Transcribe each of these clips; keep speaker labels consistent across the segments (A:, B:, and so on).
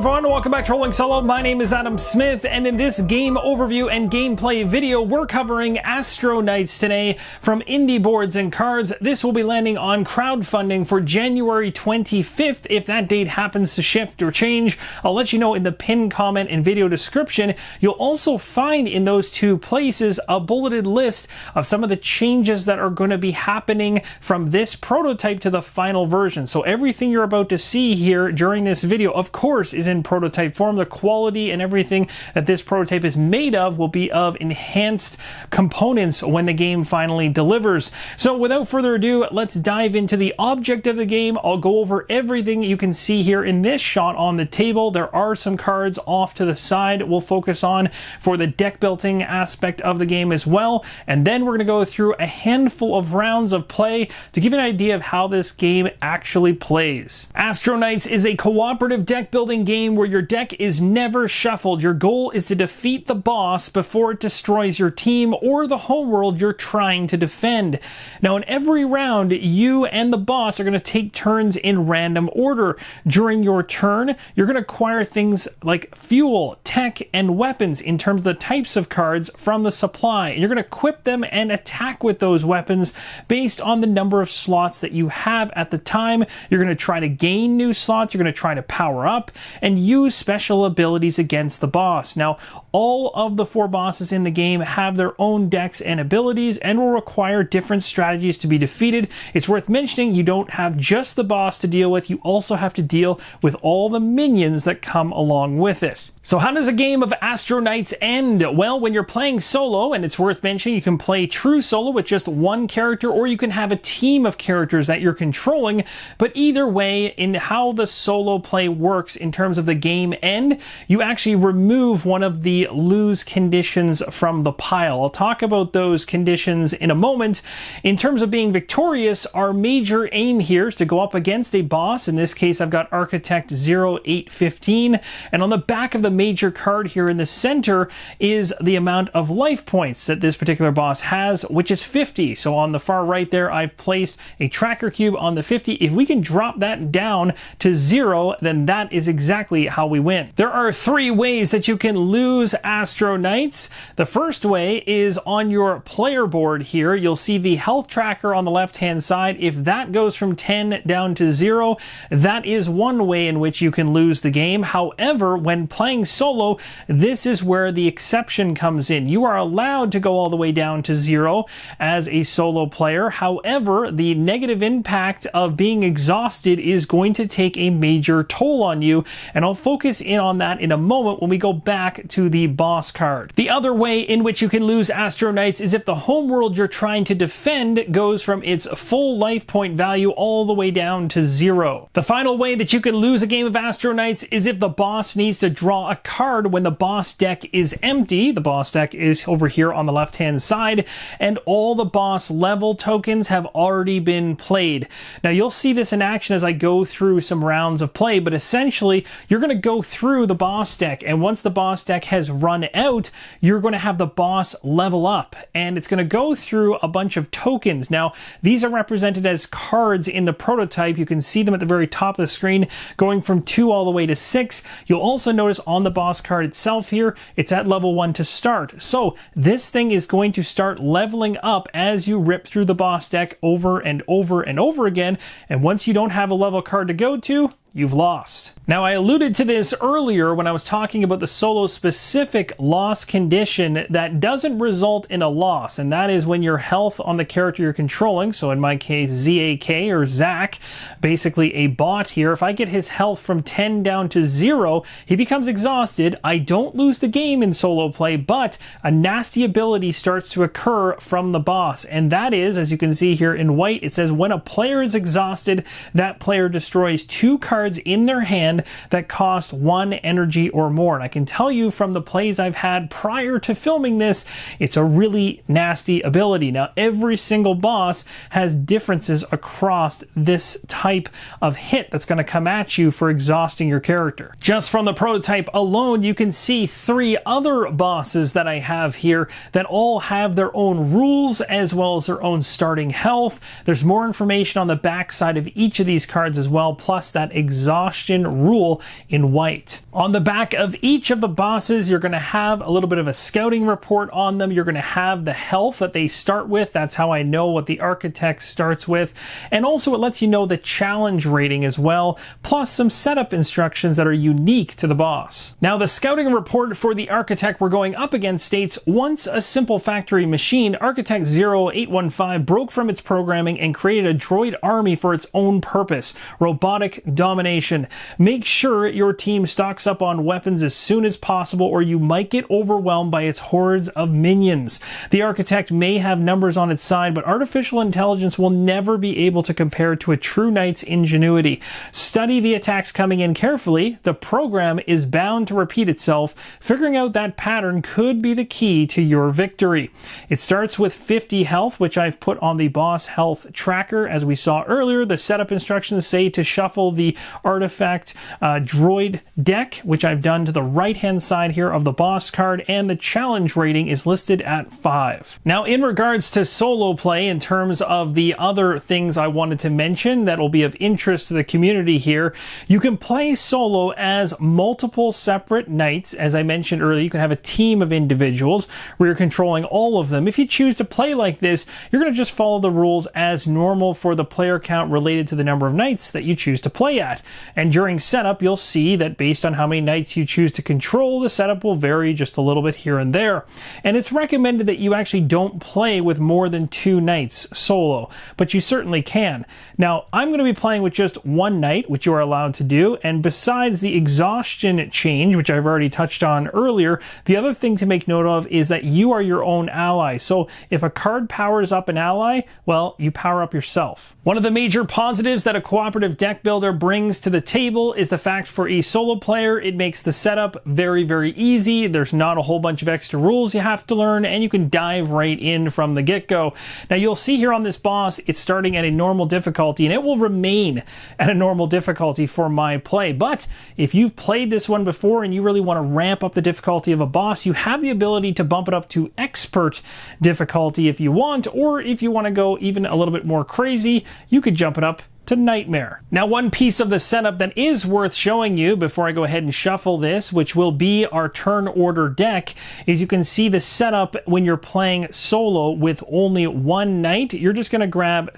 A: everyone, welcome back to Rolling Solo. My name is Adam Smith, and in this game overview and gameplay video, we're covering Astro Knights today from Indie Boards and Cards. This will be landing on crowdfunding for January 25th. If that date happens to shift or change, I'll let you know in the pinned comment and video description. You'll also find in those two places a bulleted list of some of the changes that are going to be happening from this prototype to the final version. So everything you're about to see here during this video, of course, is in prototype form. The quality and everything that this prototype is made of will be of enhanced components when the game finally delivers. So without further ado, let's dive into the object of the game. I'll go over everything you can see here in this shot on the table. There are some cards off to the side we'll focus on for the deck building aspect of the game as well. And then we're going to go through a handful of rounds of play to give you an idea of how this game actually plays. Astro Knights is a cooperative deck building game where your deck is never shuffled. Your goal is to defeat the boss before it destroys your team or the homeworld you're trying to defend. Now, in every round, you and the boss are going to take turns in random order. During your turn, you're going to acquire things like fuel, tech, and weapons in terms of the types of cards from the supply. You're going to equip them and attack with those weapons based on the number of slots that you have at the time. You're going to try to gain new slots. You're going to try to power up and use special abilities against the boss. Now, all of the 4 bosses in the game have their own decks and abilities and will require different strategies to be defeated. It's worth mentioning you don't have just the boss to deal with, you also have to deal with all the minions that come along with it. So how does a game of Astro Knights end? Well, when you're playing solo, and it's worth mentioning, you can play true solo with just one character, or you can have a team of characters that you're controlling. But either way, in how the solo play works in terms of the game end, you actually remove one of the lose conditions from the pile. I'll talk about those conditions in a moment. In terms of being victorious, our major aim here is to go up against a boss. In this case, I've got Architect 0815, and on the back of the major card here in the center is the amount of life points that this particular boss has, which is 50. So on the far right there, I've placed a tracker cube on the 50. If we can drop that down to 0, then that is exactly how we win. There are 3 ways that you can lose Astro Knights. The first way is on your player board here. You'll see the health tracker on the left-hand side. If that goes from 10 down to 0, that is one way in which you can lose the game. However, when playing solo, this is where the exception comes in. You are allowed to go all the way down to 0 as a solo player. However, the negative impact of being exhausted is going to take a major toll on you, and I'll focus in on that in a moment when we go back to the boss card. The other way in which you can lose Astro Knights is if the homeworld you're trying to defend goes from its full life point value all the way down to 0. The final way that you can lose a game of Astro Knights is if the boss needs to draw a card when the boss deck is empty. The boss deck is over here on the left hand side, and all the boss level tokens have already been played. Now you'll see this in action as I go through some rounds of play, but essentially you're going to go through the boss deck, and once the boss deck has run out, you're going to have the boss level up, and it's going to go through a bunch of tokens. Now these are represented as cards in the prototype. You can see them at the very top of the screen going from 2 all the way to 6. You'll also notice on the boss card itself here, it's at level 1 to start. So this thing is going to start leveling up as you rip through the boss deck over and over and over again. And once you don't have a level card to go to, you've lost. Now, I alluded to this earlier when I was talking about the solo specific loss condition that doesn't result in a loss, and that is when your health on the character you're controlling, so in my case ZAK or Zach, basically a bot here, if I get his health from 10 down to 0, he becomes exhausted. I don't lose the game in solo play, but a nasty ability starts to occur from the boss, and that is, as you can see here in white, it says when a player is exhausted, that player destroys 2 cards in their hand that cost 1 energy or more. And I can tell you from the plays I've had prior to filming this, it's a really nasty ability. Now, every single boss has differences across this type of hit that's going to come at you for exhausting your character. Just from the prototype alone, you can see 3 other bosses that I have here that all have their own rules as well as their own starting health. There's more information on the back side of each of these cards as well, plus that exhaustion rule in white. On the back of each of the bosses, you're going to have a little bit of a scouting report on them. You're going to have the health that they start with. That's how I know what the architect starts with. And also it lets you know the challenge rating as well, plus some setup instructions that are unique to the boss. Now, the scouting report for the architect we're going up against states, once a simple factory machine, Architect 0815 broke from its programming and created a droid army for its own purpose, robotic domination. Make sure your team stocks up on weapons as soon as possible, or you might get overwhelmed by its hordes of minions. The architect may have numbers on its side, but artificial intelligence will never be able to compare to a true knight's ingenuity. Study the attacks coming in carefully. The program is bound to repeat itself. Figuring out that pattern could be the key to your victory. It starts with 50 health, which I've put on the boss health tracker. As we saw earlier, the setup instructions say to shuffle the artifact droid deck, which I've done to the right hand side here of the boss card, and the challenge rating is listed at 5. Now, in regards to solo play, in terms of the other things I wanted to mention that will be of interest to the community here, you can play solo as multiple separate knights. As I mentioned earlier, you can have a team of individuals where you're controlling all of them. If you choose to play like this, you're going to just follow the rules as normal for the player count related to the number of knights that you choose to play at. And during setup, you'll see that based on how many knights you choose to control, the setup will vary just a little bit here and there. And it's recommended that you actually don't play with more than 2 knights solo, but you certainly can. Now, I'm going to be playing with just 1 knight, which you are allowed to do, and besides the exhaustion change, which I've already touched on earlier, the other thing to make note of is that you are your own ally. So if a card powers up an ally, well, you power up yourself. One of the major positives that a cooperative deck builder brings to the table is the fact for a solo player, it makes the setup very, very easy. There's not a whole bunch of extra rules you have to learn, and you can dive right in from the get-go. Now, you'll see here on this boss, it's starting at a normal difficulty, and it will remain at a normal difficulty for my play. But if you've played this one before and you really want to ramp up the difficulty of a boss, you have the ability to bump it up to expert difficulty if you want, or if you want to go even a little bit more crazy, you could jump it up to Nightmare. Now, one piece of the setup that is worth showing you before I go ahead and shuffle this, which will be our turn order deck, is you can see the setup when you're playing solo with only 1 knight. You're just going to grab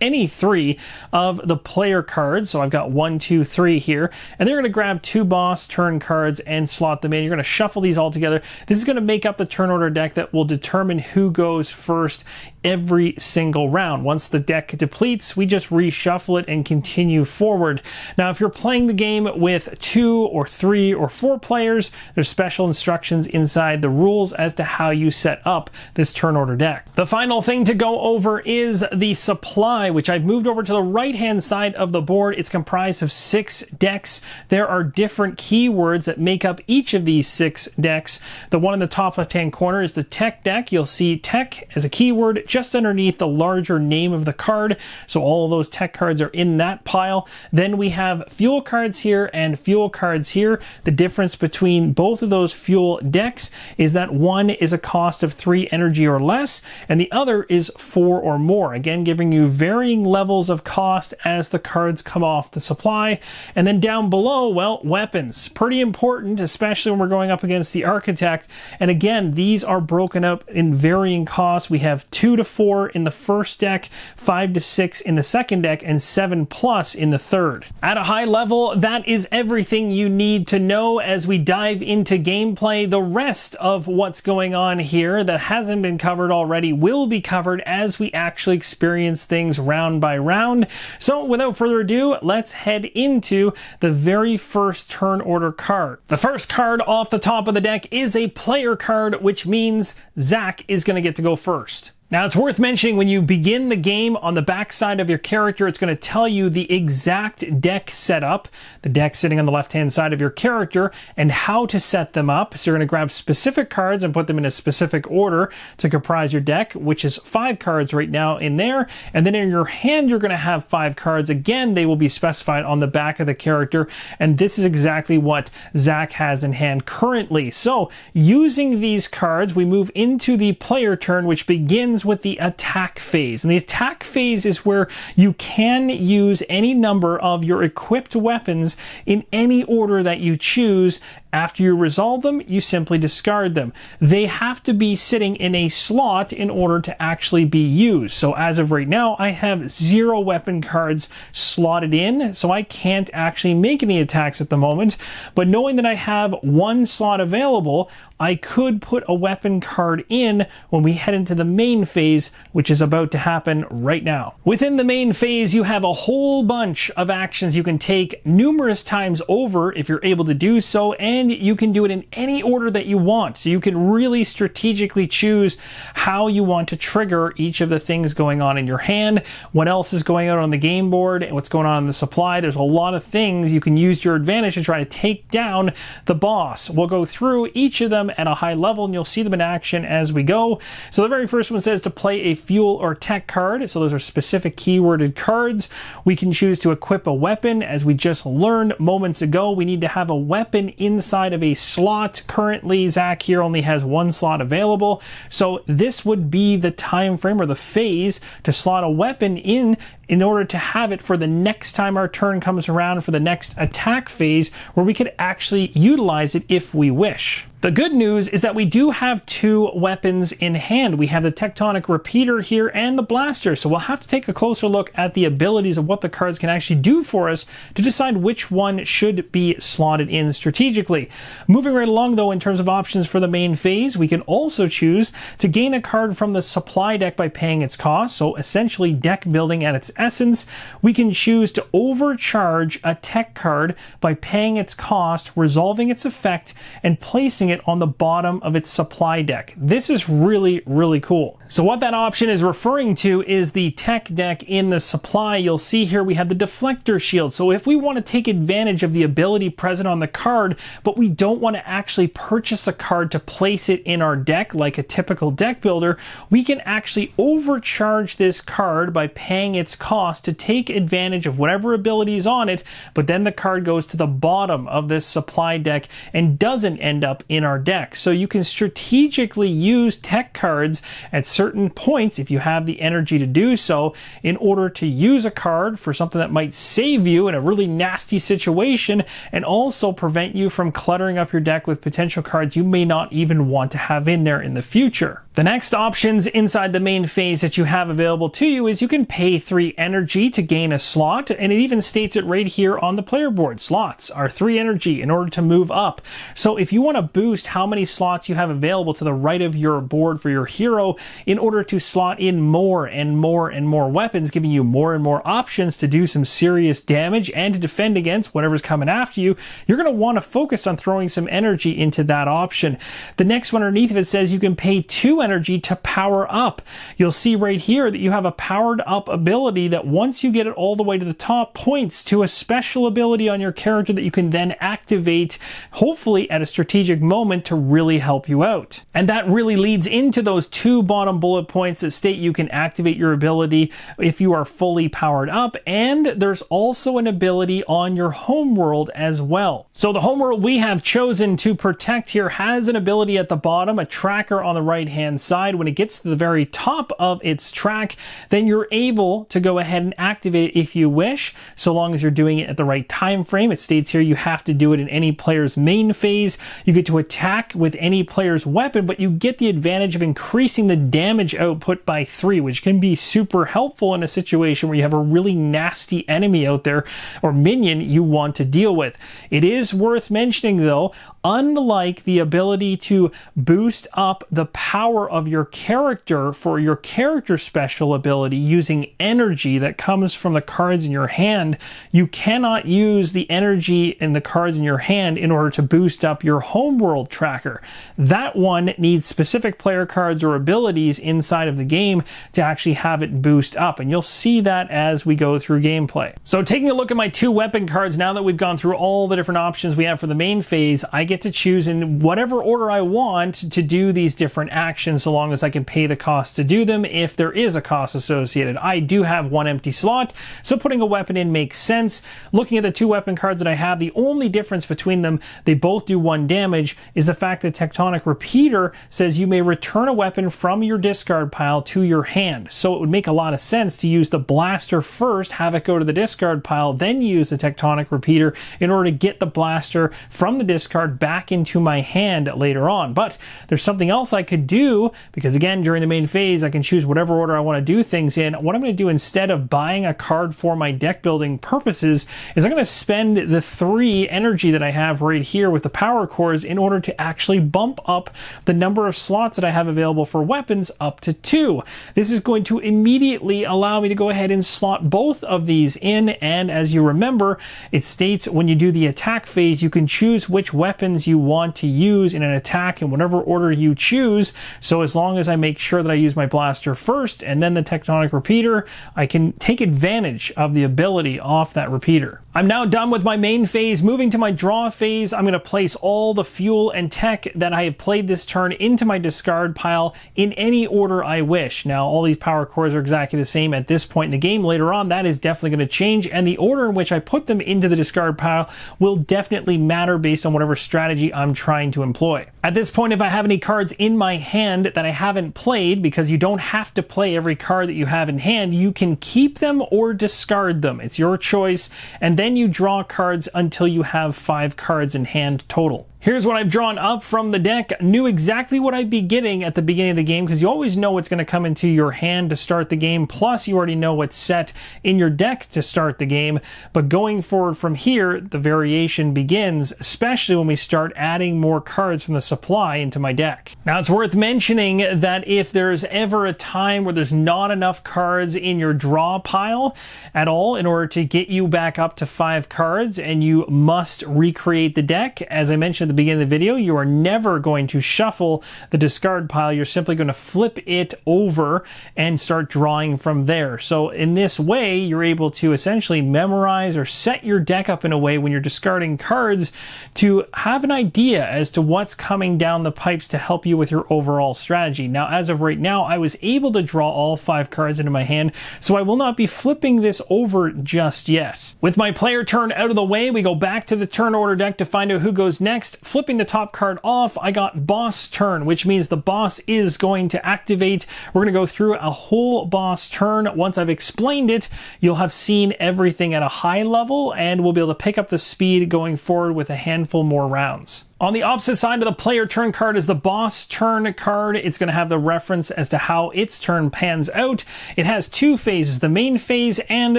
A: any 3 of the player cards. So I've got 1, 2, 3 here, and they're going to grab 2 boss turn cards and slot them in. You're going to shuffle these all together. This is going to make up the turn order deck that will determine who goes first every single round. Once the deck depletes, we just reshuffle it and continue forward. Now, if you're playing the game with 2 or 3 or 4 players, there's special instructions inside the rules as to how you set up this turn order deck. The final thing to go over is the supply, which I've moved over to the right hand side of the board. It's comprised of 6 decks. There are different keywords that make up each of these 6 decks. The one in the top left hand corner is the tech deck. You'll see tech as a keyword just underneath the larger name of the card. So all of those tech cards are in that pile. Then we have fuel cards here and fuel cards here. The difference between both of those fuel decks is that one is a cost of 3 energy or less, and the other is 4 or more. Again, giving you varying levels of cost as the cards come off the supply. And then down below, well, weapons. Pretty important, especially when we're going up against the architect. And again, these are broken up in varying costs. We have 2 to 4 in the first deck, 5 to 6 in the second deck, and 7+ in the third. At a high level, that is everything you need to know as we dive into gameplay. The rest of what's going on here that hasn't been covered already will be covered as we actually experience things round by round. So without further ado, let's head into the very first turn order card. The first card off the top of the deck is a player card, which means Zach is going to get to go first. Now, it's worth mentioning when you begin the game, on the back side of your character, it's going to tell you the exact deck setup, the deck sitting on the left-hand side of your character, and how to set them up. So you're going to grab specific cards and put them in a specific order to comprise your deck, which is 5 cards right now in there. And then in your hand, you're going to have 5 cards. Again, they will be specified on the back of the character. And this is exactly what Zach has in hand currently. So using these cards, we move into the player turn, which begins begins with the attack phase. And the attack phase is where you can use any number of your equipped weapons in any order that you choose. After you resolve them, you simply discard them. They have to be sitting in a slot in order to actually be used. So as of right now, I have 0 weapon cards slotted in, so I can't actually make any attacks at the moment. But knowing that I have 1 slot available, I could put a weapon card in when we head into the main phase, which is about to happen right now. Within the main phase, you have a whole bunch of actions you can take numerous times over if you're able to do so, and you can do it in any order that you want. So you can really strategically choose how you want to trigger each of the things going on in your hand, what else is going on the game board, and what's going on in the supply. There's a lot of things you can use to your advantage to try to take down the boss. We'll go through each of them at a high level, and you'll see them in action as we go. So the very first one says to play a fuel or tech card. So those are specific keyworded cards. We can choose to equip a weapon. As we just learned moments ago, we need to have a weapon inside of a slot. Currently, Zach here only has 1 slot available. So this would be the time frame or the phase to slot a weapon in order to have it for the next time our turn comes around for the next attack phase, where we could actually utilize it if we wish. The good news is that we do have 2 weapons in hand. We have the Tectonic Repeater here and the Blaster, so we'll have to take a closer look at the abilities of what the cards can actually do for us to decide which one should be slotted in strategically. Moving right along though, in terms of options for the main phase, we can also choose to gain a card from the supply deck by paying its cost, so essentially deck building at its essence. We can choose to overcharge a tech card by paying its cost, resolving its effect, and placing it on the bottom of its supply deck. This is really, really cool. So what that option is referring to is the tech deck in the supply. You'll see here we have the deflector shield. So if we want to take advantage of the ability present on the card, but we don't want to actually purchase the card to place it in our deck like a typical deck builder, we can actually overcharge this card by paying its cost to take advantage of whatever ability is on it, but then the card goes to the bottom of this supply deck and doesn't end up in our deck. So you can strategically use tech cards at certain points, if you have the energy to do so, in order to use a card for something that might save you in a really nasty situation and also prevent you from cluttering up your deck with potential cards you may not even want to have in there in the future. The next options inside the main phase that you have available to you is you can pay 3 energy to gain a slot, and it even states it right here on the player board. Slots are 3 energy in order to move up. So if you want to boost how many slots you have available to the right of your board for your hero in order to slot in more and more and more weapons, giving you more and more options to do some serious damage and to defend against whatever's coming after you, you're going to want to focus on throwing some energy into that option. The next one underneath of it says you can pay 2 energy to power up. You'll see right here that you have a powered up ability that once you get it all the way to the top, points to a special ability on your character that you can then activate, hopefully at a strategic moment, to really help you out. And that really leads into those 2 bottom bullet points that state you can activate your ability if you are fully powered up, and there's also an ability on your Homeworld as well. So the Homeworld we have chosen to protect here has an ability at the bottom, a tracker on the right hand side. When it gets to the very top of its track, then you're able to go ahead and activate it if you wish, so long as you're doing it at the right time frame. It states here you have to do it in any player's main phase. You get to attack with any player's weapon, but you get the advantage of increasing the damage output by 3, which can be super helpful in a situation where you have a really nasty enemy out there or minion you want to deal with. It is worth mentioning though, unlike the ability to boost up the power of your character for your character special ability using energy that comes from the cards in your hand, you cannot use the energy in the cards in your hand in order to boost up your Homeworld tracker. That one needs specific player cards or abilities inside of the game to actually have it boost up, and you'll see that as we go through gameplay. So taking a look at my 2 weapon cards, now that we've gone through all the different options we have for the main phase, I get to choose in whatever order I want to do these different actions, so long as I can pay the cost to do them if there is a cost associated. I do have one empty slot, so putting a weapon in makes sense. Looking at the 2 weapon cards that I have, the only difference between them, they both do 1 damage, is the fact that Tectonic Repeater says you may return a weapon from your discard pile to your hand. So it would make a lot of sense to use the blaster first, have it go to the discard pile, then use the Tectonic Repeater in order to get the blaster from the discard back into my hand later on. But there's something else I could do, because again, during the main phase, I can choose whatever order I want to do things in. What I'm going to do instead of buying a card for my deck building purposes is I'm going to spend the 3 energy that I have right here with the power cores in order to actually bump up the number of slots that I have available for weapons up to 2. This is going to immediately allow me to go ahead and slot both of these in, and as you remember, it states when you do the attack phase, you can choose which weapons you want to use in an attack in whatever order you choose. So as long as I make sure that I use my blaster first and then the Tectonic Repeater, I can take advantage of the ability off that repeater. I'm now done with my main phase. Moving to my draw phase, I'm going to place all the fuel and tech that I have played this turn into my discard pile in any order I wish. Now, all these power cores are exactly the same at this point in the game. Later on, that is definitely going to change, and the order in which I put them into the discard pile will definitely matter based on whatever strategy I'm trying to employ. At this point, if I have any cards in my hand that I haven't played, because you don't have to play every card that you have in hand, you can keep them or discard them. It's your choice, and then you draw cards until you have 5 cards in hand total. Here's what I've drawn up from the deck. Knew exactly what I'd be getting at the beginning of the game, because you always know what's going to come into your hand to start the game, plus you already know what's set in your deck to start the game. But going forward from here, the variation begins, especially when we start adding more cards from the supply into my deck. Now, it's worth mentioning that if there's ever a time where there's not enough cards in your draw pile at all in order to get you back up to 5 cards, and you must recreate the deck, as I mentioned at the beginning of the video, you are never going to shuffle the discard pile. You're simply going to flip it over and start drawing from there. So in this way, you're able to essentially memorize or set your deck up in a way when you're discarding cards to have an idea as to what's coming down the pipes to help you with your overall strategy. Now, as of right now, I was able to draw all 5 cards into my hand, so I will not be flipping this over just yet. With my player turn out of the way, we go back to the turn order deck to find out who goes next. Flipping the top card off, I got boss turn, which means the boss is going to activate. We're going to go through a whole boss turn. Once I've explained it, you'll have seen everything at a high level, and we'll be able to pick up the speed going forward with a handful more rounds. On the opposite side of the player turn card is the boss turn card. It's going to have the reference as to how its turn pans out. It has 2 phases, the main phase and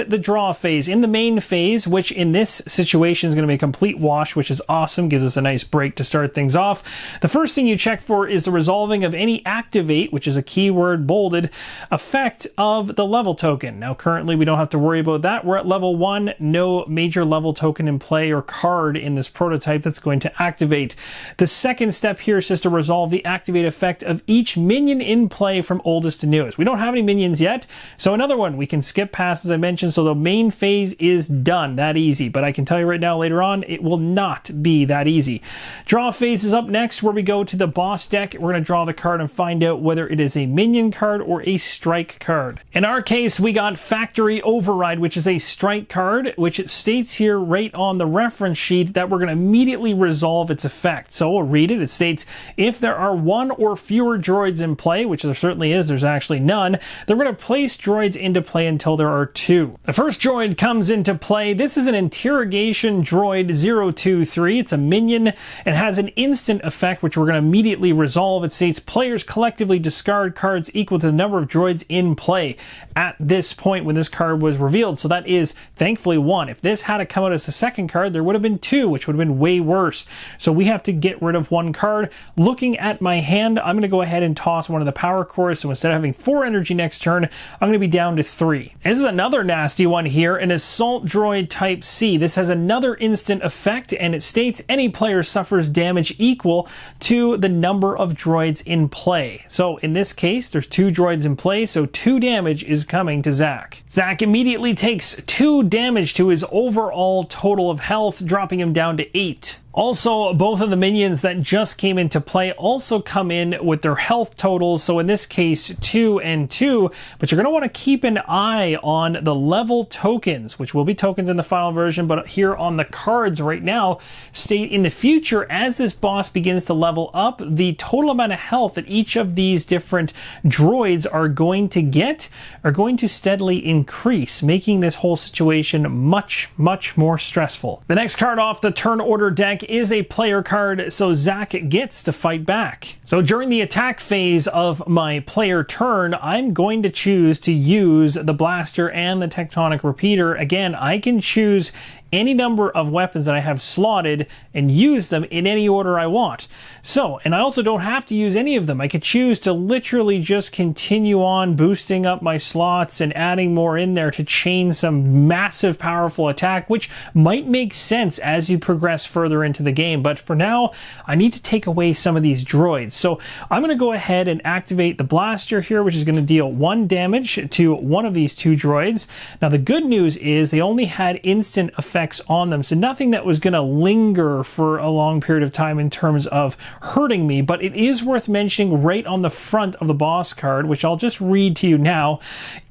A: the draw phase. In the main phase, which in this situation is going to be a complete wash, which is awesome, gives us a nice break to start things off. The first thing you check for is the resolving of any activate, which is a keyword bolded, effect of the level token. Now, currently we don't have to worry about that. We're at level 1, no major level token in play or card in this prototype that's going to activate. The second step here is just to resolve the activate effect of each minion in play from oldest to newest. We don't have any minions yet, so another one we can skip past, as I mentioned, so the main phase is done. That easy, but I can tell you right now, later on, it will not be that easy. Draw phase is up next, where we go to the boss deck. We're going to draw the card and find out whether it is a minion card or a strike card. In our case, we got Factory Override, which is a strike card, which it states here right on the reference sheet that we're going to immediately resolve its effect. So we'll read it. It states, if there are 1 or fewer droids in play, which there certainly is, there's actually none, then we're going to place droids into play until there are 2. The first droid comes into play. This is an interrogation droid 023. It's a minion and has an instant effect, which we're going to immediately resolve. It states, players collectively discard cards equal to the number of droids in play at this point when this card was revealed. So that is thankfully 1. If this had to come out as a second card, there would have been 2, which would have been way worse. So we have to get rid of 1 card. Looking at my hand, I'm going to go ahead and toss one of the power cores. So instead of having 4 energy next turn, I'm going to be down to 3. This is another nasty one here, an assault droid type C. This has another instant effect, and it states any player suffers damage equal to the number of droids in play. So in this case, there's 2 droids in play, so 2 damage is coming to Zach. Zach immediately takes 2 damage to his overall total of health, dropping him down to 8. Also, both of the minions that just came into play also come in with their health totals, so in this case 2 and 2, but you're going to want to keep an eye on the level tokens, which will be tokens in the final version, but here on the cards right now state in the future, as this boss begins to level up, the total amount of health that each of these different droids are going to get are going to steadily increase, making this whole situation much more stressful. The next card off the turn order deck is a player card, so Zach gets to fight back. So during the attack phase of my player turn, I'm going to choose to use the blaster and the tectonic repeater. Again, I can choose any number of weapons that I have slotted and use them in any order I want. So, and I also don't have to use any of them. I could choose to literally just continue on boosting up my slots and adding more in there to chain some massive powerful attack, which might make sense as you progress further into the game. But for now, I need to take away some of these droids. So I'm going to go ahead and activate the blaster here, which is going to deal 1 damage to one of these 2 droids. Now the good news is they only had instant effects on them, so nothing that was going to linger for a long period of time in terms of hurting me, but it is worth mentioning right on the front of the boss card, which I'll just read to you now.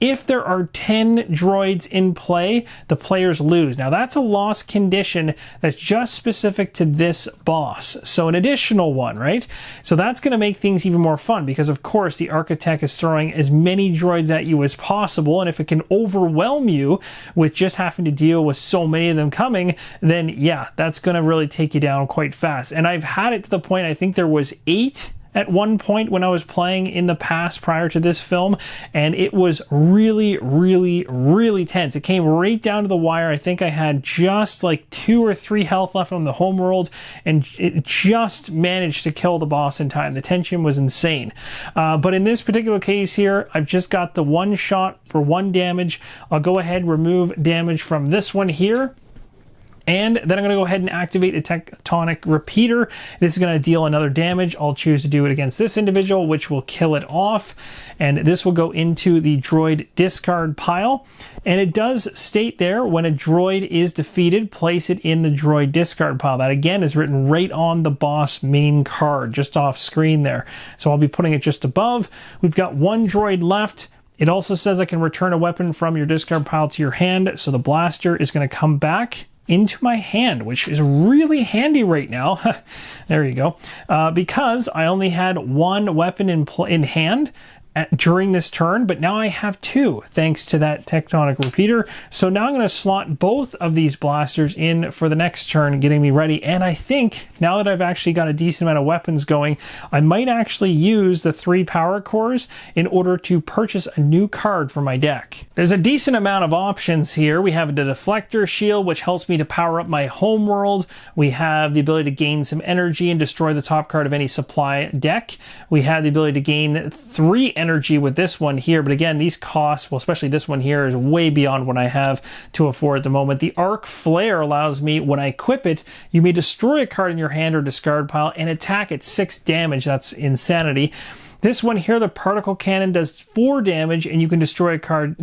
A: If there are 10 droids in play, the players lose. Now that's a loss condition that's just specific to this boss, so an additional one, right? So that's going to make things even more fun, because of course the architect is throwing as many droids at you as possible, and if it can overwhelm you with just having to deal with so many of them coming, then yeah, that's going to really take you down quite fast. And I've had it to the point, I think there was 8 at one point when I was playing in the past prior to this film, and it was really tense. It came right down to the wire. I think I had just like 2 or 3 health left on the Homeworld, and it just managed to kill the boss in time. The tension was insane. But in this particular case here, I've just got the 1 shot for 1 damage. I'll go ahead and remove damage from this one here. And then I'm going to go ahead and activate a tectonic repeater. This is going to deal another damage. I'll choose to do it against this individual, which will kill it off. And this will go into the droid discard pile. And it does state there, when a droid is defeated, place it in the droid discard pile. That again is written right on the boss main card, just off screen there. So I'll be putting it just above. We've got 1 droid left. It also says I can return a weapon from your discard pile to your hand. So the blaster is going to come back into my hand, which is really handy right now. There you go. Because I only had 1 weapon in hand during this turn, but now I have 2 thanks to that tectonic repeater. So now I'm going to slot both of these blasters in for the next turn, getting me ready. And I think now that I've actually got a decent amount of weapons going, I might actually use the 3 power cores in order to purchase a new card for my deck. There's a decent amount of options here. We have the deflector shield, which helps me to power up my Homeworld. We have the ability to gain some energy and destroy the top card of any supply deck. We have the ability to gain 3 energy with this one here, but again, these costs, well, especially this one here, is way beyond what I have to afford at the moment. The arc flare allows me, when I equip it, you may destroy a card in your hand or discard pile and attack at 6 damage. That's insanity. This one here, the particle cannon, does 4 damage, and you can destroy a card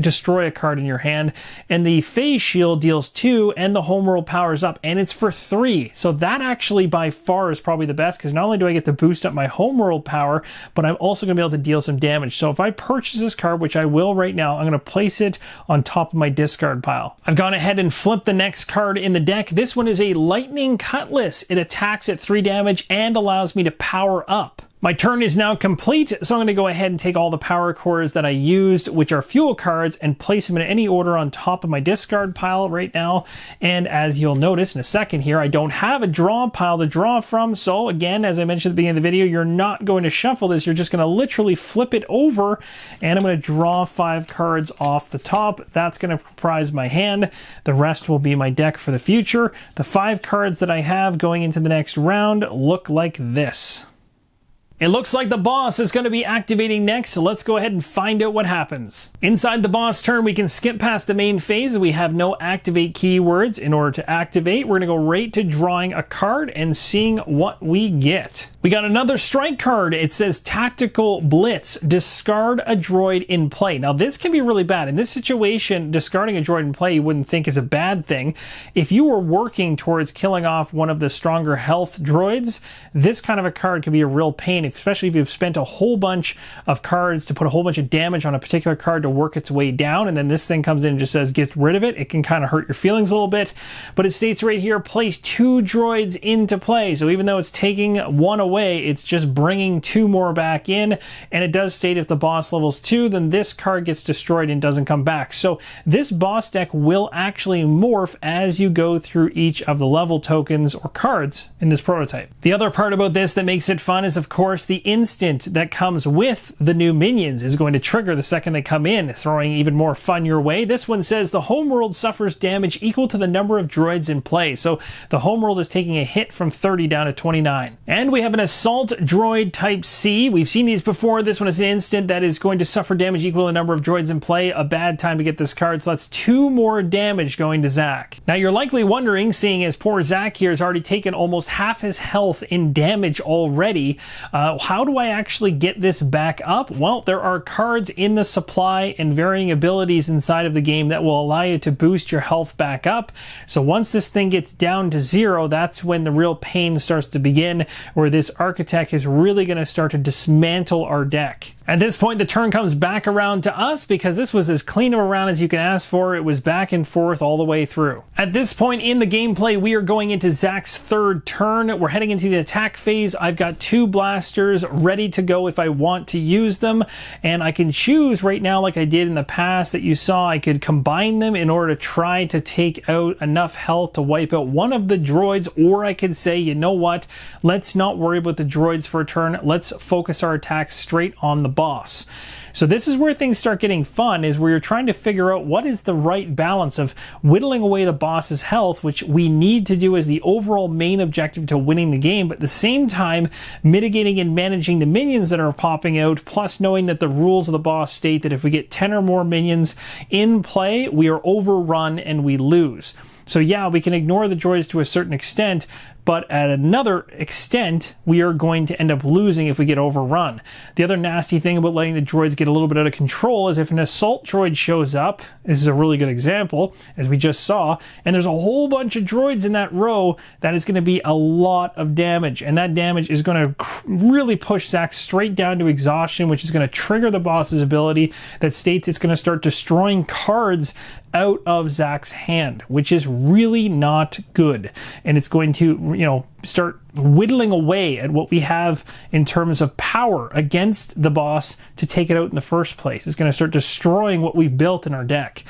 A: in your hand. And the phase shield deals 2, and the Homeworld powers up, and it's for 3. So that actually by far is probably the best, because not only do I get to boost up my Homeworld power, but I'm also going to be able to deal some damage. So if I purchase this card, which I will right now, I'm going to place it on top of my discard pile. I've gone ahead and flipped the next card in the deck. This one is a Lightning Cutlass. It attacks at 3 damage and allows me to power up. My turn is now complete, so I'm going to go ahead and take all the power cores that I used, which are fuel cards, and place them in any order on top of my discard pile right now. And as you'll notice in a second here, I don't have a draw pile to draw from. So again, as I mentioned at the beginning of the video, you're not going to shuffle this. You're just going to literally flip it over, and I'm going to draw 5 cards off the top. That's going to comprise my hand. The rest will be my deck for the future. The 5 cards that I have going into the next round look like this. It looks like the boss is going to be activating next, so let's go ahead and find out what happens. Inside the boss turn, we can skip past the main phase. We have no activate keywords. In order to activate, we're going to go right to drawing a card and seeing what we get. We got another strike card. It says Tactical Blitz. Discard a droid in play. Now, this can be really bad. In this situation, discarding a droid in play you wouldn't think is a bad thing. If you were working towards killing off one of the stronger health droids, this kind of a card can be a real pain, especially if you've spent a whole bunch of cards to put a whole bunch of damage on a particular card to work its way down, and then this thing comes in and just says get rid of it. It can kind of hurt your feelings a little bit, but it states right here, place 2 droids into play. So even though it's taking 1 away, it's just bringing 2 more back in, and it does state if the boss levels 2, then this card gets destroyed and doesn't come back. So this boss deck will actually morph as you go through each of the level tokens or cards in this prototype. The other part about this that makes it fun is, of course, the instant that comes with the new minions is going to trigger the second they come in, throwing even more fun your way. This one says the Homeworld suffers damage equal to the number of droids in play. So the Homeworld is taking a hit from 30 down to 29. And we have an Assault Droid Type C. We've seen these before. This one is an instant that is going to suffer damage equal to the number of droids in play. A bad time to get this card, so that's 2 more damage going to Zach. Now you're likely wondering, seeing as poor Zach here has already taken almost half his health in damage already, how do I actually get this back up? Well, there are cards in the supply and varying abilities inside of the game that will allow you to boost your health back up. So once this thing gets down to 0, that's when the real pain starts to begin, where this architect is really going to start to dismantle our deck. At this point, the turn comes back around to us because this was as clean of a round as you can ask for. It was back and forth all the way through. At this point in the gameplay, we are going into Zach's 3rd turn. We're heading into the attack phase. I've got 2 blasters ready to go if I want to use them, and I can choose right now, like I did in the past that you saw, I could combine them in order to try to take out enough health to wipe out one of the droids, or I could say, you know what, let's not worry about the droids for a turn. Let's focus our attacks straight on the boss. So this is where things start getting fun, is where you're trying to figure out what is the right balance of whittling away the boss's health, which we need to do as the overall main objective to winning the game, but at the same time mitigating and managing the minions that are popping out, plus knowing that the rules of the boss state that if we get 10 or more minions in play, we are overrun and we lose. So yeah, we can ignore the droids to a certain extent, but at another extent, we are going to end up losing if we get overrun. The other nasty thing about letting the droids get a little bit out of control is if an assault droid shows up, this is a really good example, as we just saw, and there's a whole bunch of droids in that row, that is going to be a lot of damage, and that damage is going to really push Zach straight down to exhaustion, which is going to trigger the boss's ability that states it's going to start destroying cards out of Zach's hand, which is really not good. And it's going to, start whittling away at what we have in terms of power against the boss to take it out in the first place. It's going to start destroying what we've built in our deck.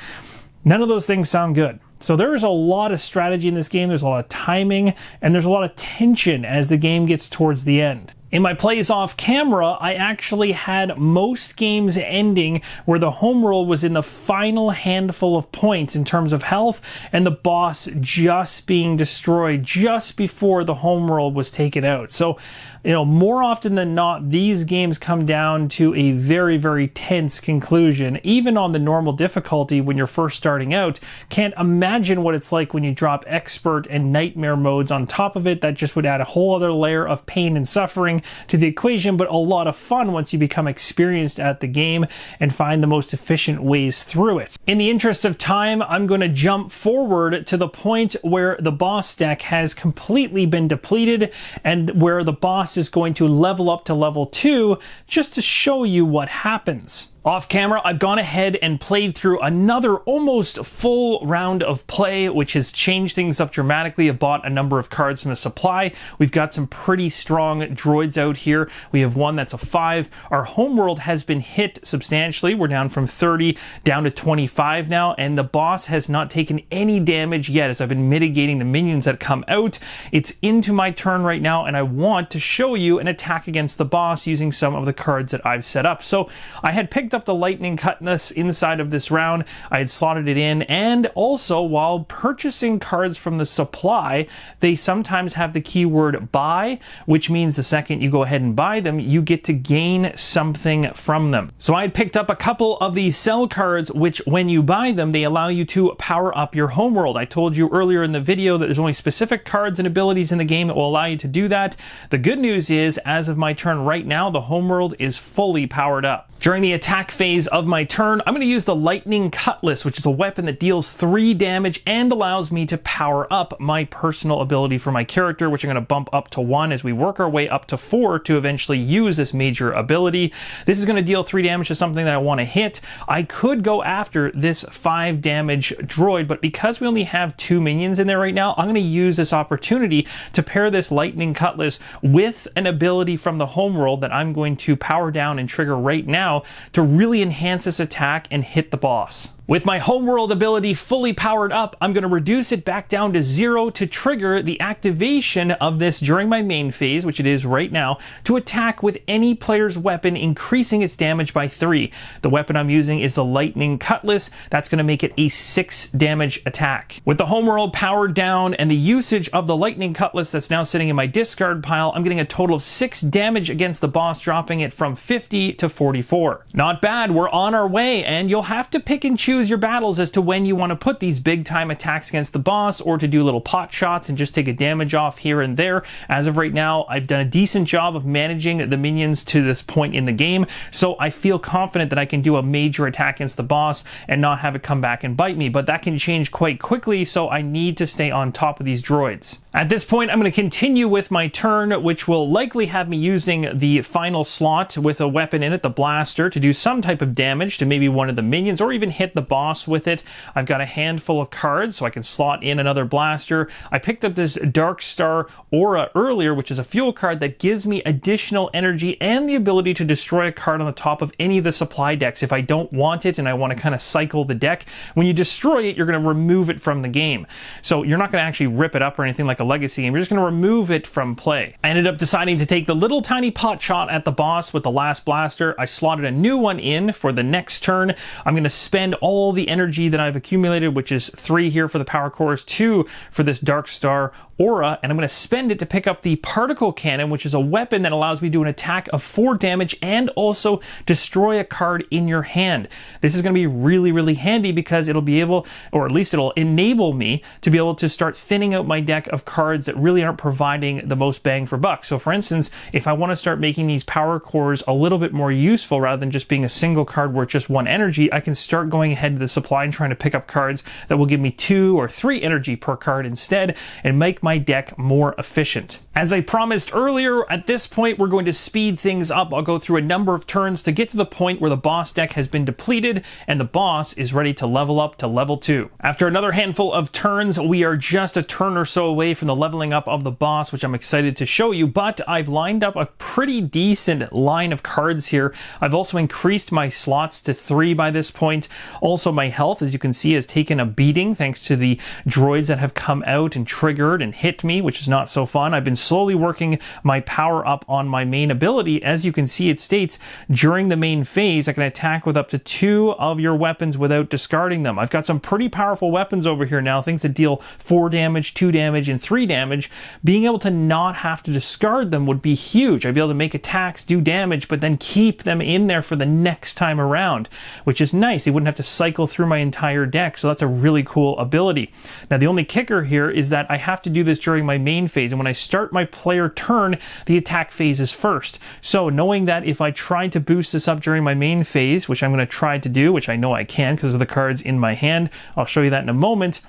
A: None of those things sound good. So there is a lot of strategy in this game, there's a lot of timing, and there's a lot of tension as the game gets towards the end. In my plays off camera, I actually had most games ending where the Homeworld was in the final handful of points in terms of health, and the boss just being destroyed just before the Homeworld was taken out. So, more often than not, these games come down to a very, very tense conclusion. Even on the normal difficulty when you're first starting out, can't imagine what it's like when you drop expert and nightmare modes on top of it. That just would add a whole other layer of pain and suffering to the equation, but a lot of fun once you become experienced at the game and find the most efficient ways through it. In the interest of time, I'm going to jump forward to the point where the boss deck has completely been depleted and where the boss is going to level up to level 2 just to show you what happens. Off camera, I've gone ahead and played through another almost full round of play, which has changed things up dramatically. I've bought a number of cards from the supply. We've got some pretty strong droids out here. We have one that's a 5. Our Homeworld has been hit substantially. We're down from 30 down to 25 now, and the boss has not taken any damage yet as I've been mitigating the minions that come out. It's into my turn right now, and I want to show you an attack against the boss using some of the cards that I've set up. So I had picked up up the lightning cutlass inside of this round. I had slotted it in, and also while purchasing cards from the supply, they sometimes have the keyword buy, which means the second you go ahead and buy them, you get to gain something from them. So I had picked up a couple of these sell cards, which when you buy them, they allow you to power up your homeworld. I told you earlier in the video that there's only specific cards and abilities in the game that will allow you to do that. The good news is, as of my turn right now, the homeworld is fully powered up. During the attack phase of my turn, I'm going to use the lightning cutlass, which is a weapon that deals 3 damage and allows me to power up my personal ability for my character, which I'm going to bump up to 1 as we work our way up to 4 to eventually use this major ability. This is going to deal 3 damage to something that I want to hit. I could go after this 5 damage droid, but because we only have 2 minions in there right now, I'm going to use this opportunity to pair this lightning cutlass with an ability from the homeworld that I'm going to power down and trigger right now to really enhance this attack and hit the boss. With my homeworld ability fully powered up, I'm going to reduce it back down to 0 to trigger the activation of this during my main phase, which it is right now, to attack with any player's weapon, increasing its damage by 3. The weapon I'm using is the lightning cutlass. That's going to make it a 6 damage attack. With the homeworld powered down and the usage of the lightning cutlass that's now sitting in my discard pile, I'm getting a total of 6 damage against the boss, dropping it from 50 to 44. Not bad, we're on our way, and you'll have to pick and choose your battles as to when you want to put these big time attacks against the boss, or to do little pot shots and just take a damage off here and there. As of right now, I've done a decent job of managing the minions to this point in the game, so I feel confident that I can do a major attack against the boss and not have it come back and bite me, but that can change quite quickly, so I need to stay on top of these droids. At this point, I'm going to continue with my turn, which will likely have me using the final slot with a weapon in it, the blaster, to do some type of damage to maybe one of the minions, or even hit the boss with it. I've got a handful of cards, so I can slot in another blaster. I picked up this Dark Star Aura earlier, which is a fuel card that gives me additional energy and the ability to destroy a card on the top of any of the supply decks if I don't want it and I want to kind of cycle the deck. When you destroy it, you're going to remove it from the game. So you're not going to actually rip it up or anything like a legacy game. You're just going to remove it from play. I ended up deciding to take the little tiny pot shot at the boss with the last blaster. I slotted a new one in for the next turn. I'm going to spend all the energy that I've accumulated, which is 3 here for the power cores, 2 for this Dark Star Aura, and I'm going to spend it to pick up the particle cannon, which is a weapon that allows me to do an attack of 4 damage and also destroy a card in your hand. This is going to be really, really handy because it'll be able, or at least it'll enable me to be able to start thinning out my deck of cards that really aren't providing the most bang for buck. So for instance, if I want to start making these power cores a little bit more useful rather than just being a single card where it's just 1 energy, I can start going ahead to the supply and trying to pick up cards that will give me 2 or 3 energy per card instead and make my deck more efficient. As I promised earlier, at this point we're going to speed things up. I'll go through a number of turns to get to the point where the boss deck has been depleted and the boss is ready to level up to level 2. After another handful of turns, we are just a turn or so away from the leveling up of the boss, which I'm excited to show you, but I've lined up a pretty decent line of cards here. I've also increased my slots to 3 by this point. Also, my health, as you can see, has taken a beating thanks to the droids that have come out and triggered and hit me, which is not so fun. I've been slowly working my power up on my main ability. As you can see, it states during the main phase I can attack with up to 2 of your weapons without discarding them. I've got some pretty powerful weapons over here now, things that deal 4 damage, 2 damage, and 3 damage. Being able to not have to discard them would be huge. I'd be able to make attacks, do damage, but then keep them in there for the next time around, which is nice. It wouldn't have to cycle through my entire deck, so that's a really cool ability. Now, the only kicker here is that I have to do this during my main phase, and when I start my player turn, the attack phase is first. So knowing that if I try to boost this up during my main phase, which I'm going to try to do, which I know I can because of the cards in my hand, I'll show you that in a moment,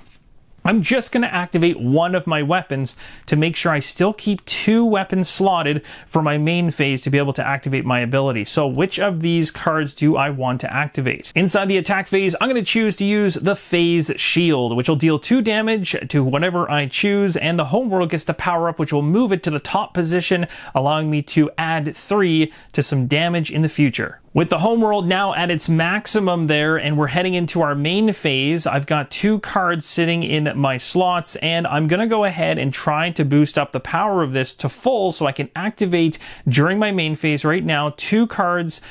A: I'm just going to activate 1 of my weapons to make sure I still keep 2 weapons slotted for my main phase to be able to activate my ability. So which of these cards do I want to activate? Inside the attack phase, I'm going to choose to use the Phase Shield, which will deal 2 damage to whatever I choose, and the Homeworld gets to power up, which will move it to the top position, allowing me to add 3 to some damage in the future. With the Homeworld now at its maximum there, and we're heading into our main phase, I've got 2 cards sitting in my slots, and I'm going to go ahead and try to boost up the power of this to full so I can activate during my main phase right now 2 cards,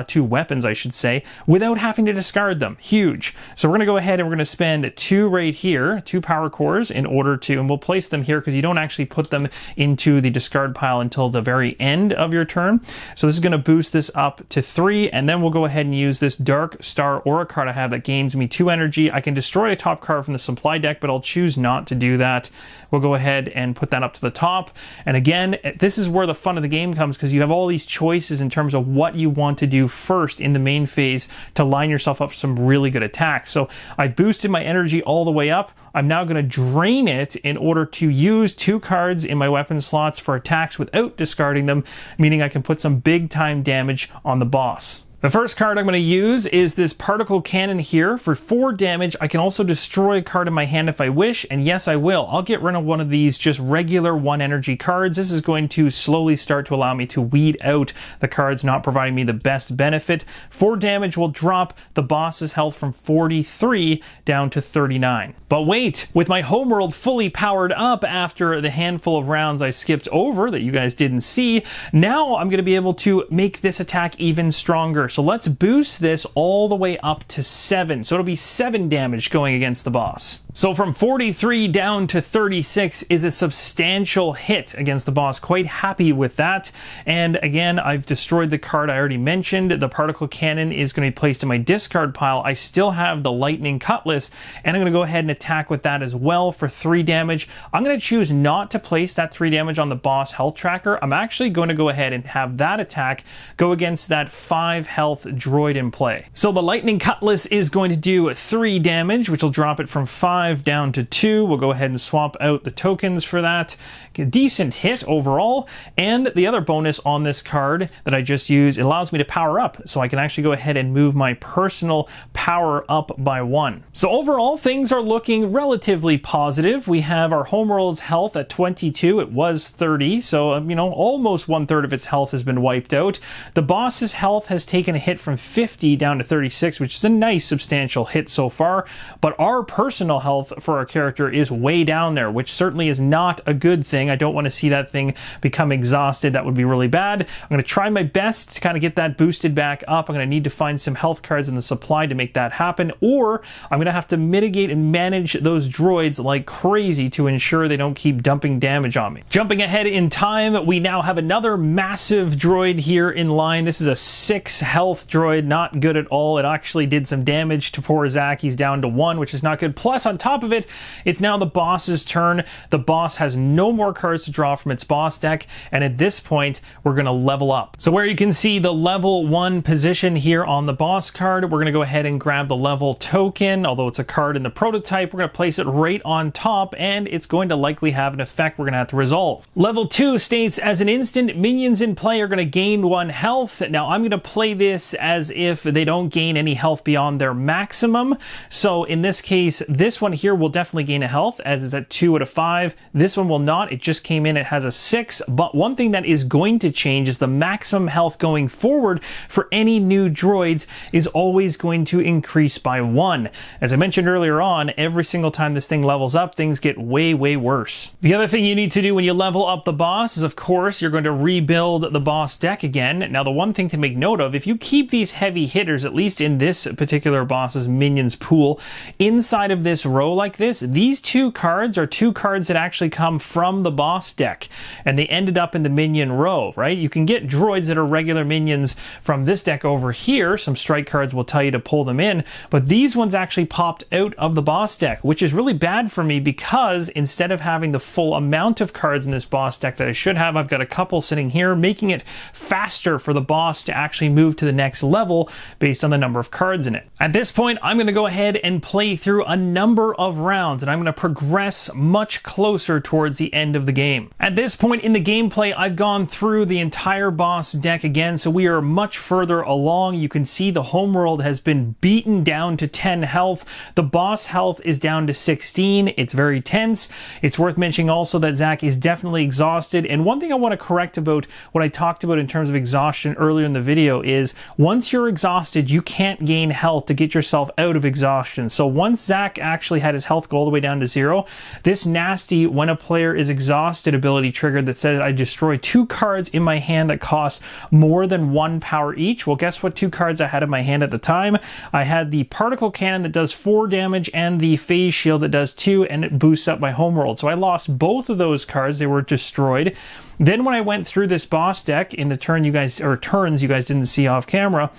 A: 2 weapons I should say, without having to discard them. Huge. So we're going to go ahead and we're going to spend 2 right here, 2 power cores in order to, and we'll place them here because you don't actually put them into the discard pile until the very end of your turn. So this is going to boost this up to 3. And then we'll go ahead and use this Dark Star Aura card I have that gains me 2 energy. I can destroy a top card from the supply deck, but I'll choose not to do that. We'll go ahead and put that up to the top. And again, this is where the fun of the game comes, because you have all these choices in terms of what you want to do first in the main phase to line yourself up for some really good attacks. So I boosted my energy all the way up. I'm now going to drain it in order to use 2 cards in my weapon slots for attacks without discarding them, meaning I can put some big time damage on the boss. The first card I'm going to use is this particle cannon here. For 4 damage, I can also destroy a card in my hand if I wish, and yes, I will. I'll get rid of one of these just regular 1 energy cards. This is going to slowly start to allow me to weed out the cards not providing me the best benefit. 4 damage will drop the boss's health from 43 down to 39. But wait, with my Homeworld fully powered up after the handful of rounds I skipped over that you guys didn't see, now I'm going to be able to make this attack even stronger. So let's boost this all the way up to 7. So it'll be 7 damage going against the boss. So from 43 down to 36 is a substantial hit against the boss. Quite happy with that. And again, I've destroyed the card I already mentioned. The particle cannon is going to be placed in my discard pile. I still have the lightning cutlass, and I'm going to go ahead and attack with that as well for 3 damage. I'm going to choose not to place that 3 damage on the boss health tracker. I'm actually going to go ahead and have that attack go against that 5 health droid in play. So the lightning cutlass is going to do 3 damage, which will drop it from 5 down to 2. We'll go ahead and swap out the tokens for that. A decent hit overall. And the other bonus on this card that I just used, it allows me to power up. So I can actually go ahead and move my personal power up by 1. So overall, things are looking relatively positive. We have our Homeworld's health at 22. It was 30. So, almost 1/3 of its health has been wiped out. The boss's health has taken a hit from 50 down to 36, which is a nice substantial hit so far. But our personal health for our character is way down there, which certainly is not a good thing. I don't want to see that thing become exhausted. That would be really bad. I'm going to try my best to kind of get that boosted back up. I'm going to need to find some health cards in the supply to make that happen, or I'm going to have to mitigate and manage those droids like crazy to ensure they don't keep dumping damage on me. Jumping ahead in time, we now have another massive droid here in line. This is a 6 health droid, not good at all. It actually did some damage to poor Zach. He's down to 1, which is not good. Plus, on top of it, it's now the boss's turn. The boss has no more cards to draw from its boss deck, and at this point, we're going to level up. So where you can see the level 1 position here on the boss card, we're going to go ahead and grab the level token. Although it's a card in the prototype, we're going to place it right on top, and it's going to likely have an effect we're going to have to resolve. Level 2 states, as an instant, minions in play are going to gain 1 health. Now, I'm going to play this as if they don't gain any health beyond their maximum. So in this case, this one here will definitely gain a health, as it's at 2 out of 5. This one will not. It just came in. It has a 6. But one thing that is going to change is the maximum health going forward for any new droids is always going to increase by 1. As I mentioned earlier on, every single time this thing levels up, things get way, way worse. The other thing you need to do when you level up the boss is, of course, you're going to rebuild the boss deck again. Now, the one thing to make note of, if you keep these heavy hitters, at least in this particular boss's minions pool, inside of this row like this, these 2 cards are 2 cards that actually come from the boss deck, and they ended up in the minion row, right? You can get droids that are regular minions from this deck over here. Some strike cards will tell you to pull them in, but these ones actually popped out of the boss deck, which is really bad for me because instead of having the full amount of cards in this boss deck that I should have, I've got a couple sitting here, making it faster for the boss to actually move to the next level based on the number of cards in it. At this point, I'm going to go ahead and play through a number number of rounds, and I'm going to progress much closer towards the end of the game. At this point in the gameplay, I've gone through the entire boss deck again, so we are much further along. You can see the Homeworld has been beaten down to 10 health. The boss health is down to 16. It's very tense. It's worth mentioning also that Zach is definitely exhausted, and one thing I want to correct about what I talked about in terms of exhaustion earlier in the video is once you're exhausted, you can't gain health to get yourself out of exhaustion. So once Zach actually had his health go all the way down to 0, this nasty when a player is exhausted ability triggered that said I destroy 2 cards in my hand that cost more than 1 power each. Well, guess what 2 cards I had in my hand at the time? I had the particle cannon that does 4 damage and the phase shield that does 2, and it boosts up my Homeworld. So I lost both of those cards. They were destroyed. Then when I went through this boss deck in the turns you guys didn't see off camera,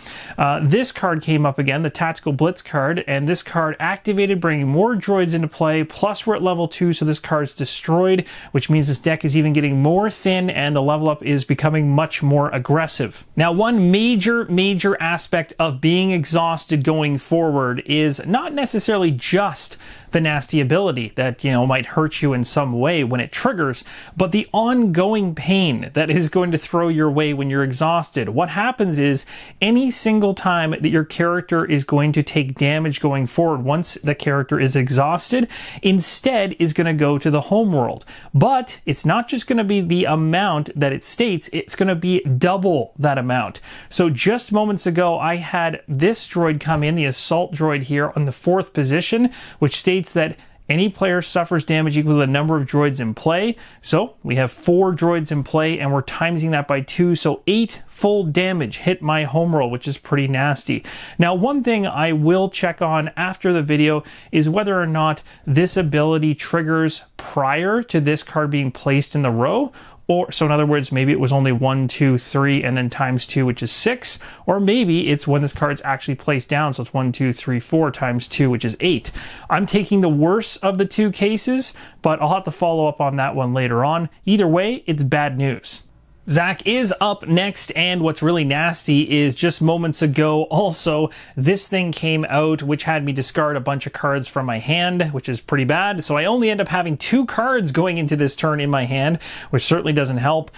A: this card came up again, the Tactical Blitz card, and this card activated, bringing more droids into play, plus we're at level 2, so this card's destroyed, which means this deck is even getting more thin and the level up is becoming much more aggressive. Now, one major aspect of being exhausted going forward is not necessarily just the nasty ability that, might hurt you in some way when it triggers, but the ongoing pain that is going to throw your way when you're exhausted. What happens is any single time that your character is going to take damage going forward, once the character is exhausted, instead is going to go to the Homeworld. But it's not just going to be the amount that it states, it's going to be double that amount. So just moments ago, I had this droid come in, the assault droid here on the 4th position, which states that any player suffers damage equal to the number of droids in play. So we have 4 droids in play and we're timesing that by 2. So 8 full damage hit my Homeworld, which is pretty nasty. Now, one thing I will check on after the video is whether or not this ability triggers prior to this card being placed in the row. Or, so in other words, maybe it was only 1, 2, 3, and then times 2, which is 6. Or maybe it's when this card's actually placed down, so it's 1, 2, 3, 4 times 2, which is 8. I'm taking the worst of the 2 cases, but I'll have to follow up on that one later on. Either way, it's bad news. Zach is up next, and what's really nasty is just moments ago also this thing came out which had me discard a bunch of cards from my hand, which is pretty bad. So I only end up having 2 cards going into this turn in my hand, which certainly doesn't help.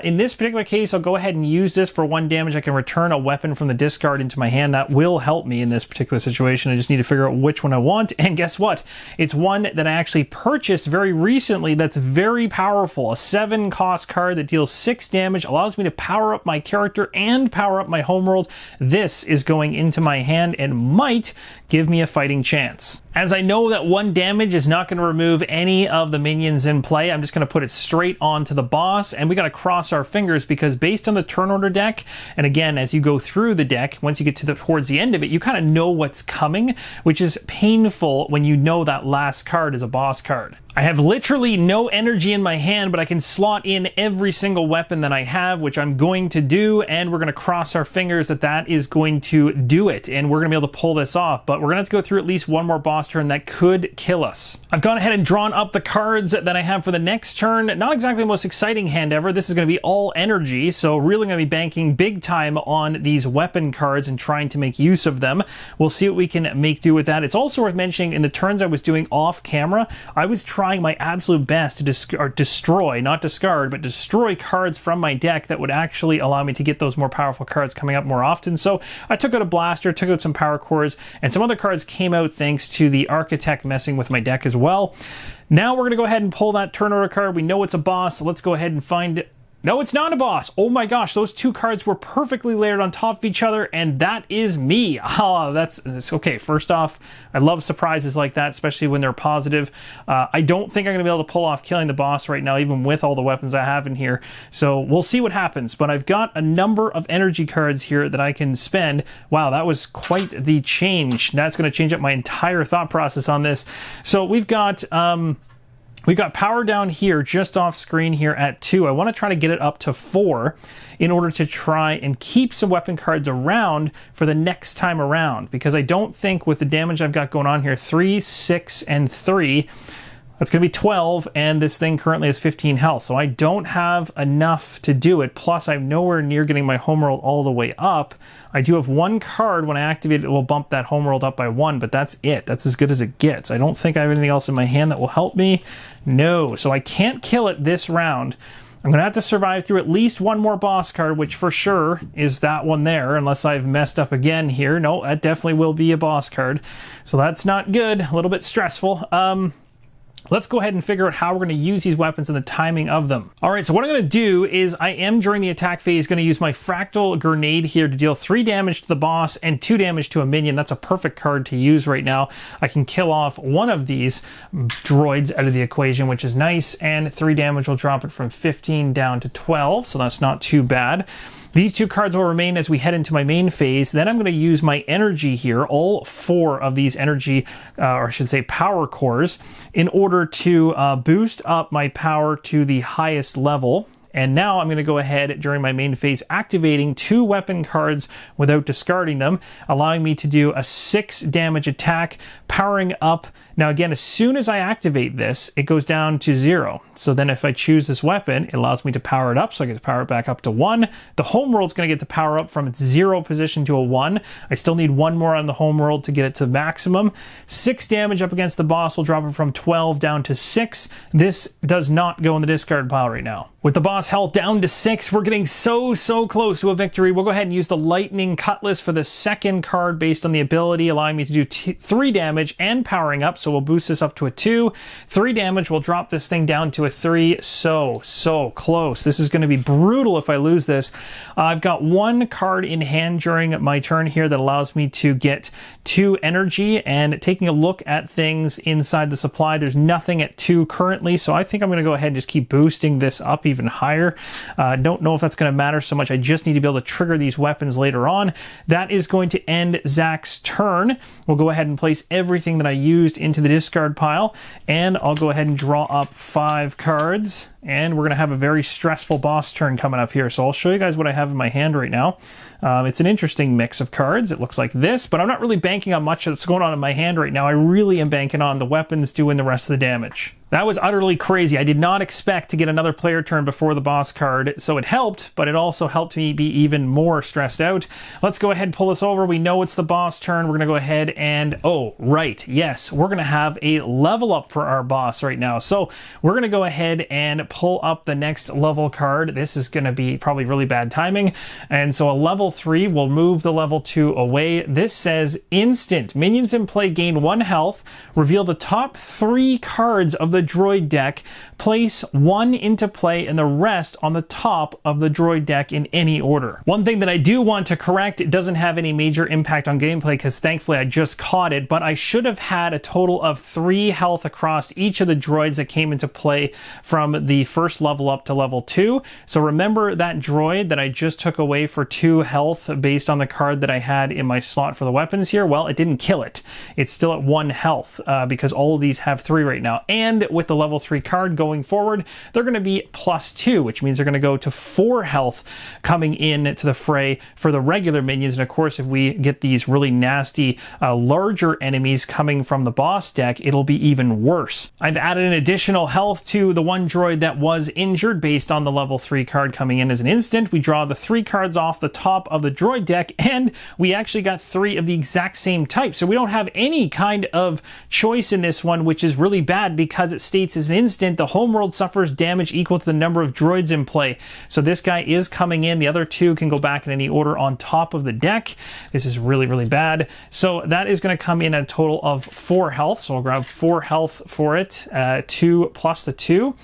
A: In this particular case, I'll go ahead and use this for 1 damage. I can return a weapon from the discard into my hand. That will help me in this particular situation. I just need to figure out which one I want, and guess what? It's one that I actually purchased very recently that's very powerful. A 7 cost card that deals 6 damage, allows me to power up my character and power up my Homeworld. This is going into my hand and might give me a fighting chance. As I know that 1 damage is not going to remove any of the minions in play, I'm just going to put it straight onto the boss, and we got to cross our fingers because based on the turn order deck, and again, as you go through the deck, once you get to towards the end of it, you kind of know what's coming, which is painful when you know that last card is a boss card. I have literally no energy in my hand, but I can slot in every single weapon that I have, which I'm going to do, and we're going to cross our fingers that that is going to do it, and we're going to be able to pull this off, but we're going to have to go through at least 1 more boss turn that could kill us. I've gone ahead and drawn up the cards that I have for the next turn. Not exactly the most exciting hand ever. This is going to be all energy, so really going to be banking big time on these weapon cards and trying to make use of them. We'll see what we can make do with that. It's also worth mentioning in the turns I was doing off camera, I was trying my absolute best to destroy, not discard, but destroy cards from my deck that would actually allow me to get those more powerful cards coming up more often. So I took out a blaster, took out some power cores, and some other cards came out thanks to the architect messing with my deck as well. Now we're going to go ahead and pull that turn order card. We know it's a boss, so let's go ahead and find it. No, it's not a boss. Oh my gosh, those 2 cards were perfectly layered on top of each other, and that is me. Oh, that's okay. First off, I love surprises like that, especially when they're positive. I don't think I'm going to be able to pull off killing the boss right now, even with all the weapons I have in here. So we'll see what happens, but I've got a number of energy cards here that I can spend. Wow, that was quite the change. That's going to change up my entire thought process on this. So we've got power down here, just off screen here at 2. I want to try to get it up to 4 in order to try and keep some weapon cards around for the next time around, because I don't think with the damage I've got going on here, 3, 6, and 3, That's going to be 12, and this thing currently has 15 health, so I don't have enough to do it. Plus, I'm nowhere near getting my Homeworld all the way up. I do have one card. When I activate it, it will bump that Homeworld up by 1, but that's it. That's as good as it gets. I don't think I have anything else in my hand that will help me. No, so I can't kill it this round. I'm going to have to survive through at least one more boss card, which for sure is that one there, unless I've messed up again here. No, that definitely will be a boss card. So that's not good. A little bit stressful. Let's go ahead and figure out how we're going to use these weapons and the timing of them. All right, so what I'm going to do is I am, during the attack phase, going to use my Fractal Grenade here to deal 3 damage to the boss and 2 damage to a minion. That's a perfect card to use right now. I can kill off one of these droids out of the equation, which is nice, and 3 damage will drop it from 15 down to 12, so that's not too bad. These 2 cards will remain as we head into my main phase. Then I'm going to use my energy here, all 4 of these energy, or I should say power cores, in order to boost up my power to the highest level. And now I'm going to go ahead during my main phase, activating 2 weapon cards without discarding them, allowing me to do a 6 damage attack, powering up. Now again, as soon as I activate this, it goes down to 0. So then if I choose this weapon, it allows me to power it up, so I get to power it back up to 1. The Homeworld's going to get to power up from its 0 position to a 1. I still need 1 more on the Homeworld to get it to maximum. 6 damage up against the boss will drop it from 12 down to 6. This does not go in the discard pile right now. With the boss health down to 6, we're getting so close to a victory. We'll go ahead and use the Lightning Cutlass for the second card based on the ability, allowing me to do 3 damage and powering up. So we'll boost this up to a 2. 3 damage will drop this thing down to a 3. So close. This is going to be brutal if I lose this. I've got 1 card in hand during my turn here that allows me to get 2 energy, and taking a look at things inside the supply, there's nothing at 2 currently, so I think I'm going to go ahead and just keep boosting this up even higher. Don't know if that's going to matter so much. I just need to be able to trigger these weapons later on. That is going to end Zach's turn. We'll go ahead and place everything that I used into the discard pile, and I'll go ahead and draw up 5 cards, and we're going to have a very stressful boss turn coming up here. So I'll show you guys what I have in my hand right now. It's an interesting mix of cards. It looks like this, but I'm not really banking on much that's going on in my hand right now. I really am banking on the weapons doing the rest of the damage. That was utterly crazy. I did not expect to get another player turn before the boss card, so it helped, but it also helped me be even more stressed out. Let's go ahead and pull this over. We know it's the boss turn. We're going to go ahead and, oh, right, yes, we're going to have a level up for our boss right now. So we're going to go ahead and pull up the next level card. This is going to be probably really bad timing. And so a level 3 will move the level 2 away. This says instant. Minions in play gain 1 health. Reveal the top 3 cards of the droid deck, place 1 into play and the rest on the top of the droid deck in any order. One thing that I do want to correct, it doesn't have any major impact on gameplay because thankfully I just caught it, but I should have had a total of 3 health across each of the droids that came into play from the first level up to level 2. So remember that droid that I just took away for 2 health based on the card that I had in my slot for the weapons here? Well, it didn't kill it. It's still at 1 health because all of these have 3 right now. And with the level 3 card going forward, they're going to be +2, which means they're going to go to 4 health coming in to the fray for the regular minions. And of course, if we get these really nasty larger enemies coming from the boss deck, it'll be even worse. I've added an additional health to the one droid that was injured based on the level 3 card coming in as an instant. We draw the 3 cards off the top of the droid deck, and we actually got 3 of the exact same type. So we don't have any kind of choice in this one, which is really bad because it states as an instant, the Homeworld suffers damage equal to the number of droids in play. So this guy is coming in. The other 2 can go back in any order on top of the deck. This is really bad. So that is going to come in at a total of 4 health. So I'll grab 4 health for it, 2 plus the 2.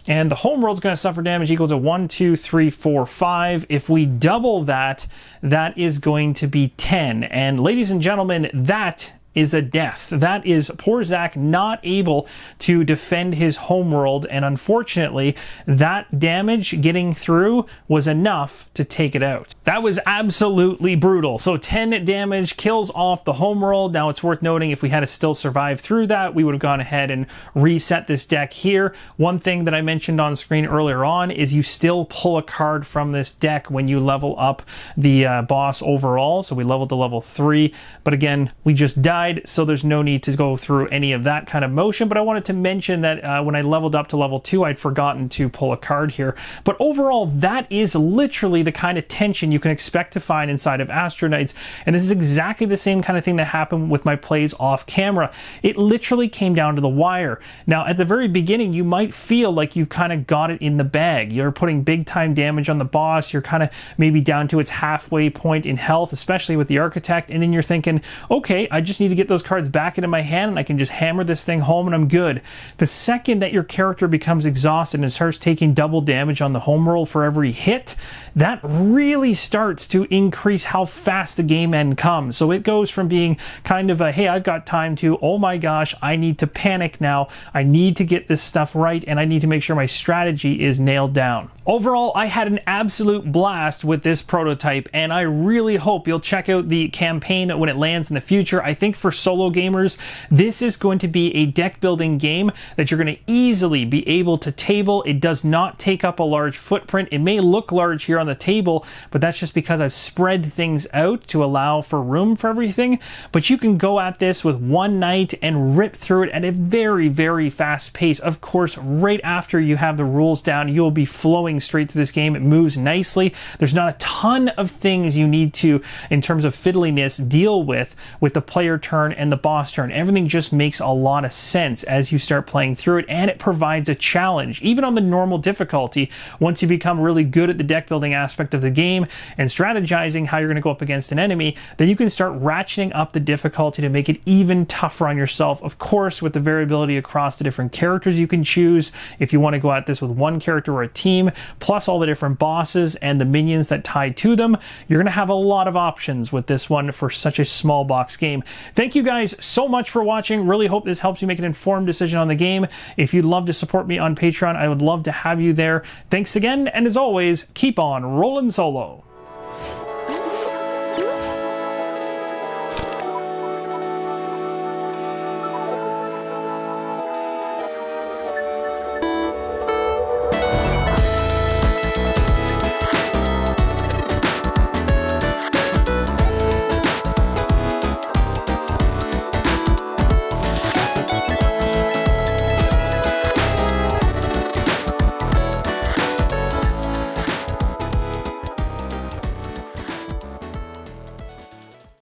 A: And the Homeworld's going to suffer damage equal to 1, 2, 3, 4, 5. If we double that, that is going to be 10. And ladies and gentlemen, that is a death. That is poor Zach not able to defend his Homeworld, and unfortunately that damage getting through was enough to take it out. That was absolutely brutal. So 10 damage kills off the Homeworld. Now it's worth noting, if we had to still survive through that, we would have gone ahead and reset this deck here. One thing that I mentioned on screen earlier on is you still pull a card from this deck when you level up the boss overall. So we leveled to level 3, but again, we just died. guide, so there's no need to go through any of that kind of motion. But I wanted to mention that when I leveled up to level 2, I'd forgotten to pull a card here. But overall, that is literally the kind of tension you can expect to find inside of Astro Knights, and this is exactly the same kind of thing that happened with my plays off camera. It literally came down to the wire. Now, at the very beginning, you might feel like you've kind of got it in the bag. You're putting big time damage on the boss. You're kind of maybe down to its halfway point in health, especially with the architect, and then you're thinking, okay, I just need to get those cards back into my hand and I can just hammer this thing home and I'm good. The second that your character becomes exhausted and starts taking double damage on the homeworld for every hit, that really starts to increase how fast the game end comes. So it goes from being kind of a, hey, I've got time, to, oh my gosh, I need to panic now. I need to get this stuff right, and I need to make sure my strategy is nailed down. Overall, I had an absolute blast with this prototype, and I really hope you'll check out the campaign when it lands in the future. I think for solo gamers, this is going to be a deck building game that you're going to easily be able to table. It does not take up a large footprint. It may look large here on the table, but that's just because I've spread things out to allow for room for everything. But you can go at this with one night and rip through it at a very, very fast pace. Of course, right after you have the rules down, you'll be flowing straight through this game. It moves nicely. There's not a ton of things you need to, in terms of fiddliness, deal with the player turn and the boss turn. Everything just makes a lot of sense as you start playing through it, and it provides a challenge. Even on the normal difficulty, once you become really good at the deck building aspect of the game and strategizing how you're going to go up against an enemy, then you can start ratcheting up the difficulty to make it even tougher on yourself. Of course, with the variability across the different characters you can choose, if you want to go at this with one character or a team, plus all the different bosses and the minions that tie to them, you're going to have a lot of options with this one for such a small box game. Thank you guys so much for watching. Really hope this helps you make an informed decision on the game. If you'd love to support me on Patreon, I would love to have you there. Thanks again, and as always, keep on rolling solo.